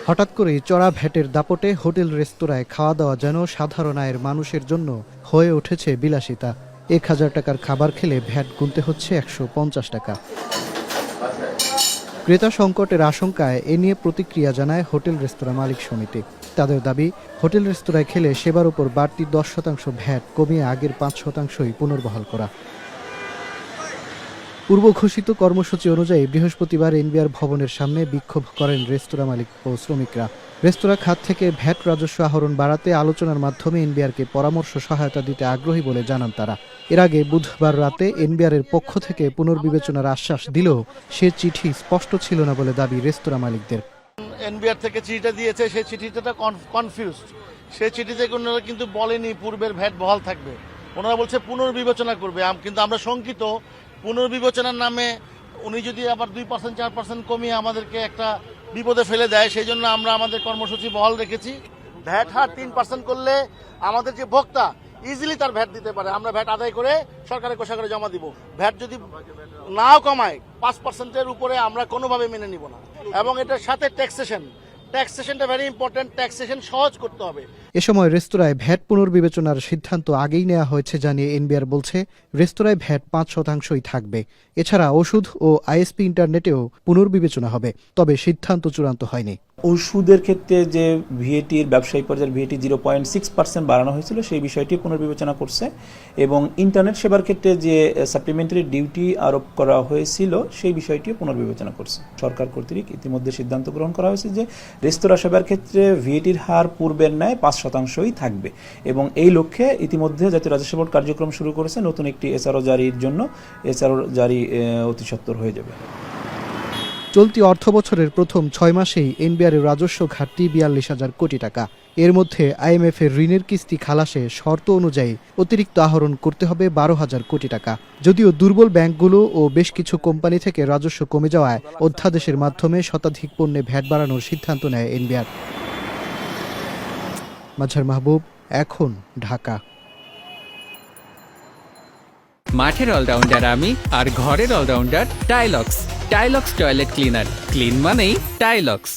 হঠাৎ করেই চড়া ভ্যাটের দাপটে হোটেল রেস্তোরাঁয় খাওয়া দাওয়া যেন সাধারণ আয়ের মানুষের জন্য হয়ে উঠেছে বিলাসিতা। ১,০০০ টাকার খাবার খেলে ভ্যাট গুনতে হচ্ছে ১৫০ টাকা। ক্রেতা সংকটের আশঙ্কায় এ নিয়ে প্রতিক্রিয়া জানায় হোটেল রেস্তোরাঁ মালিক সমিতি। তাদের দাবি, হোটেল রেস্তোরাঁয় খেলে সেবার উপর বাড়তি ১০% ভ্যাট কমিয়ে আগের ৫%ই পুনর্বহাল করা। পূর্ব ঘোষিত কর্মসূচি অনুযায়ী বৃহস্পতিবার এনবিআর ভবনের সামনে বিক্ষোভ করেন রেস্তোরাঁ মালিক ও শ্রমিকরা। রেস্তোরাঁ খাত থেকে ভ্যাট রাজস্ব আহরণ বাড়াতে আলোচনার মাধ্যমে এনবিআরকে পরামর্শ সহায়তা দিতে আগ্রহী বলে জানান তারা। এর আগে বুধবার রাতে এনবিআরের পক্ষ থেকে পুনর্বিবেচনার আশ্বাস দিলেও সে চিঠি স্পষ্ট ছিল না বলে দাবি রেস্তোরাঁ মালিকদের। এনবিআর থেকে চিঠিটা দিয়েছে, সেই চিঠিটা কনফিউজড। সেই চিঠিতে ওনারা কিন্তু বলেনি পূর্বের ভ্যাট বহাল থাকবে, ওনারা বলছে পুনর্বিবেচনা করবে। কিন্তু আমরা শঙ্কিত, পুনর্বিবেচনার নামে উনি যদি আবার 2% 4% কমিয়ে আমাদেরকে একটা বিপদে ফেলে দেয়, সেই জন্য আমরা আমাদের কর্মসূচি বহাল রেখেছি। ভ্যাট হার 3% করলে আমাদের যে ভোক্তা ইজিলি তার ভ্যাট দিতে পারে, আমরা ভ্যাট আদায় করে সরকারের কোষাগারে জমা দিব। ভ্যাট যদি নাও কমায় 5%-এর উপরে আমরা কোনোভাবে মেনে নিব না। এবং এটার সাথে ট্যাক্সেশনটা ভেরি ইম্পর্টেন্ট, ট্যাক্সেশন সহজ করতে হবে। এ সময় রেস্তোরাঁয় ভ্যাট পুনর্বিবেচনার সিদ্ধান্ত আগেই নেওয়া হয়েছে জানিয়ে এনবিআর বলছে, রেস্তোরাঁয় ভ্যাট 5%ই থাকবে। এছাড়া ওষুধ ও আইএসপি ইন্টারনেটেও পুনর্বিবেচনা হবে, তবে সিদ্ধান্ত চূড়ান্ত হয়নি। ওষুধের ক্ষেত্রে যে ভিএটির ব্যবসায়িক পর্যায়ের ভিএটি 0.6% বাড়ানো হয়েছিল সেই বিষয়টি পুনর্বিবেচনা করছে, এবং ইন্টারনেট সেবার ক্ষেত্রে যে সাপ্লিমেন্টারি ডিউটি আরোপ করা হয়েছিল সেই বিষয়টিও পুনর্বিবেচনা করছে। সরকার কর্তৃক ইতিমধ্যে সিদ্ধান্ত গ্রহণ করা হয়েছে যে রেস্তোরাঁ সেবার ক্ষেত্রে ভিএটির হার পূর্বের ন্যায় 5%ই থাকবে, এবং এই লক্ষ্যে ইতিমধ্যে জাতীয় রাজস্ব বোর্ড কার্যক্রম শুরু করেছে। নতুন একটি এসআরও জারির জন্য এসআরও জারি অতি সত্বর হয়ে যাবে। চলতি অর্থবছরের প্রথম 6 মাসেই এনবিআরের রাজস্ব ঘাটতি ৪২,০০০ কোটি টাকা। এর মধ্যে আইএমএফের ঋণের কিস্তি খালাসে শর্ত অনুযায়ী অতিরিক্ত আহরণ করতে হবে ১২,০০০ কোটি টাকা। যদিও দুর্বল ব্যাংকগুলো ও বেশ কিছু কোম্পানি থেকে রাজস্ব কমে যাওয়ায় অধ্যাদেশের মাধ্যমে শতাধিক পণ্যে ভ্যাট বাড়ানোর সিদ্ধান্ত নেয় এনবিআর। মাজহার মাহবুব, এখন, ঢাকা। মাঠের অলরাউন্ডার আমি, আর ঘরের all rounder Tylox. Tylox toilet cleaner, clean মানেই টাইলক্স।